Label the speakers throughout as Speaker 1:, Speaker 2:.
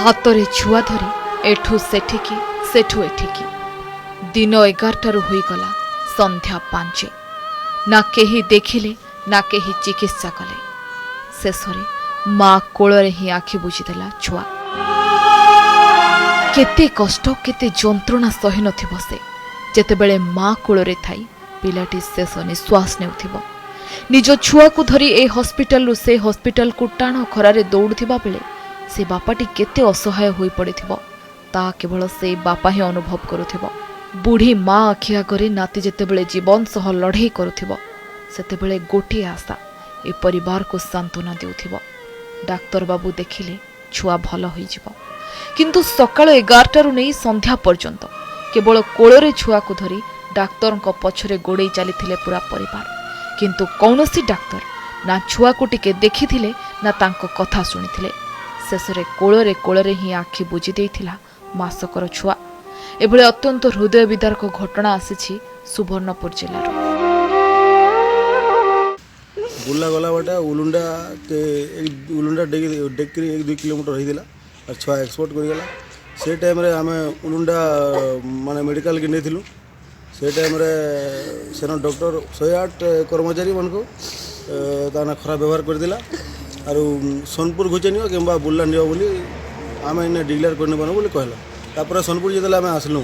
Speaker 1: हातरे छुआ धरी एठू सेठिकी सेठू एठिकी दिन 11 होईगला संध्या 5 ना केही देखिले ना केही चिकित्सा कले शेषरे माँ कोଳରେ ही आखि बुझीदेला छुआ केते कष्ट केते जंत्रणा सही नथिबो से जेतेबेले माँ कोଳରେ थाई पिलाटी शेष निश्वास नेउथिबो निज छुआ को धरी ए हॉस्पिटल रु से हॉस्पिटल को टाण खरारे दौड़ुथिबा बेले से बापाटी केते असहाय होई पड़िथिबो ता केवल से बापा ही अनुभव करुथिबो बुढ़ी माँ आखि आगरे नाती जेतेबेले जीवन सह लड़ाई करुथिबो सेतेबेले गोटे आशा ए परिवार को सांत्वना देउथिबो डाक्टर बाबू देखिले छुआ भल होई जिवो किंतु सकाळ 11 रु नै संध्या पर्यंत केवल कोଳରେ छुआ को धरी डाक्टर को पछरे गोड़े चलीथिले पूरा परिवार किंतु कौनसी डाक्टर ना छुआ को टिके देखिथिले ना तांको कथा सुनिथिले शेषरे कोଳରେ ही आखि बुझी देइथिला मासकर छुआ एभले अत्यंत हृदय विदारक घटना आसीछि सुवर्णपुर जिल्लार
Speaker 2: बुला गला बाटा उलुंडा डेकरी 1-2 किलोमीटर रहीला और छुआ एक्सपोर्ट कर गला से टाइम रे आमे उलुंडा माने मेडिकल के नेथिलु से टाइम रे सेनो डॉक्टर 108 कर्मचारी मन को ताना खराब व्यवहार कर दिला और सोनपुर घुचेनियो किंबा बुल्ला नियो बोली आमे इने डिक्लेयर करने बनो बोली कहला तापर सोनपुर जेतला आमे आसलु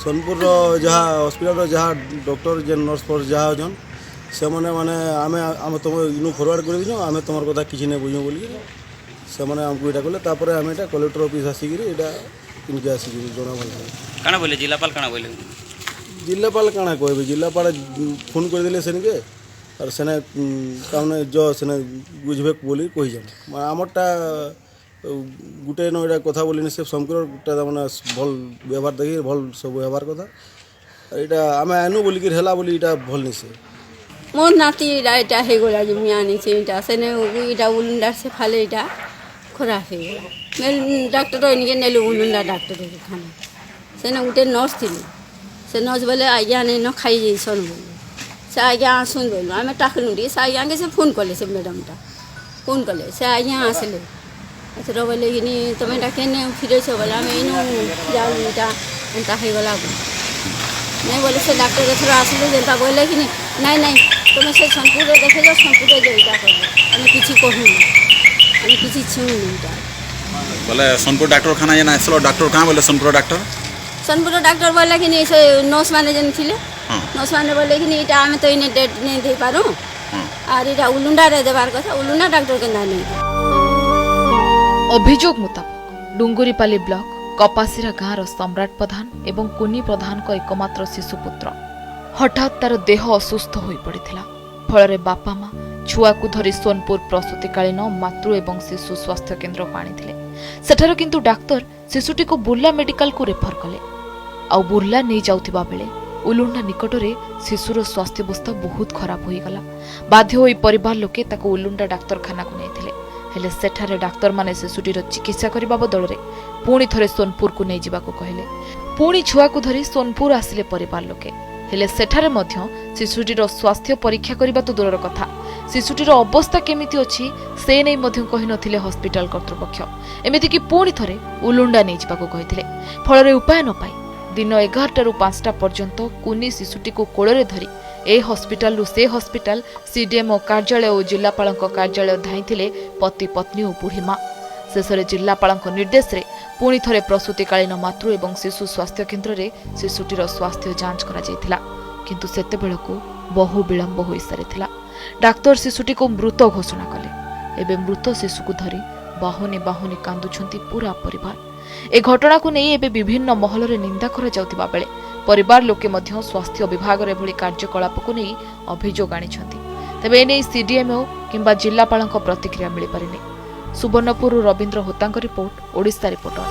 Speaker 2: सोनपुर रो जहा हॉस्पिटल रो जहा डॉक्टर जे नर्स फोर्स जहा जन से माने आमे तुम इनु फॉरवर्ड कर दिनो आमे तुमर कथा किछि नै बुझो बोली से माने हमको एटा कहले तापर आमे एटा कलेक्टर ऑफिस आसीगिरी एटा इनके आसीगिरी जोना बोल
Speaker 3: काना बोले जिलापाल काना बोले
Speaker 2: जिलापाल काना कहबे जिलापाल फोन कर दिले सेन के और सेने ताने जो सेने बुझबे बोली कहि जाम हमरटा गुटे न एटा कथा बोलिने से शंकर माने भल व्यवहार देखि भल सब व्यवहार कथा एटा आमे आनु बोली कि हेला बोली एटा भल नि से
Speaker 4: मोर नाती एटा हे गोला जे मियानी से एटा सेने एटा उलुंडा से फाले एटा खराब हे मैं डॉक्टर इनके नेलु उलुंडा डॉक्टर के खाना सेने गुटे नर्स थिली से नर्स बोले आज्ञा ने न खाई जैसन बोले से आज्ञा आसुन बोलू आम टाकलु से आज्ञा के से फोन कले से मैडमटा फोन कले से आज्ञा आसले एथर बोले कि तुम एटा केने फिरे बोले आम इन जाऊ एटा एंता हो गला नहीं बोले से डॉक्टर एथर आसले जेनता बोले कि नहीं तुम से सोनपुर देखे जाओ सोनपुर जो एटा कर आम किसी कहूँ आम किसी छुँ एटा
Speaker 3: बोले सोनपुर डॉक्टर खाना जेना असलो डॉक्टर कहाँ बोले सोनपुर
Speaker 4: डॉक्टर बोले कि नहीं से नर्स मैंने जेन थिले नर्स मैंने बोले कि नहीं आम तो इन्हें डेट नहीं दे पारूँ और ये उलुंडा रे देवार कथा उलुंडा डॉक्टर के नहीं
Speaker 1: अभियोग मुताबिक डुंगुरीपाली ब्लॉक कपासीरा गाँवर सम्राट प्रधान एवं कुनी प्रधान को एकमात्र शिशुपुत्र हठात तार देह असुस्थ हो पड़ा फल बापा माँ छुआ को धरी सोनपुर प्रसूतिकालीन मातृ एवं शिशु स्वास्थ्य केन्द्र को आनी सेठार किंतु डाक्तर शिशुटी को बुर्ला मेडिकल को रेफर कले आउ बुर्ला नहीं जाउथिबा बेले उलुंडा निकटरे शिशुर स्वास्थ्य अवस्था बहुत खराब हो गला बाध्य होई परिवार लोके ताको उलुंडा डाक्तरखाना को नेथिले हेले सेठारे डाक्तर माने शिशुटीर चिकित्सा करबा बदलरे पुणी थरे सोनपुर को नहीं जिबा को कहले पुणी छुआ को धरी सोनपुर आसिले परिवार लोके हेले सेठारे मध्य शिशुटीर स्वास्थ्य परीक्षा करबा तो दूरर कथा शिशुटीर अवस्था केमिति अछि से नै मध्य कहि नथिले हॉस्पिटल कर्तृपक्ष एमिति कि पुणी थरे उलुंडा नहीं जिबा को कहिथिले फलरे उपाय न पाई दिन 11 रु 5 पर्यंत कुनी शिशुटी को कोଳରେ धरी ए हॉस्पिटल रु से हॉस्पिटल सीडीएमओ कार्यालय और जिलापाल कार्यालय धाईथिले पति पत्नी और बुढ़ी माँ शेषे जिलापाल निर्देश रे पुणी थरे प्रसूतिकालीन मातृ एवं शिशु स्वास्थ्य केन्द्र रे शिशुटीर स्वास्थ्य जांच करा जायथिला किंतु सेतेबेलको बहु विलंब होई सारिथिला डाक्तर शिशुटी को मृत घोषणा कले एबे मृत शिशु को धरी बाहुनी बाहुनी कांदुछंती पूरा परिवार ए घटना को नहीं एबे विभिन्न महल रे निंदा करा जाउतिबा बेले परिवार लोके मध्य स्वास्थ्य विभाग रे भली कार्यकलाप को नहीं अभियोग आनिछंती तबे एने सीडीएमओ किंबा जिलापाल प्रतिक्रिया मिली पारिनी सुवर्णपुर रवींद्र होता रिपोर्ट ओडिशा रिपोर्टर।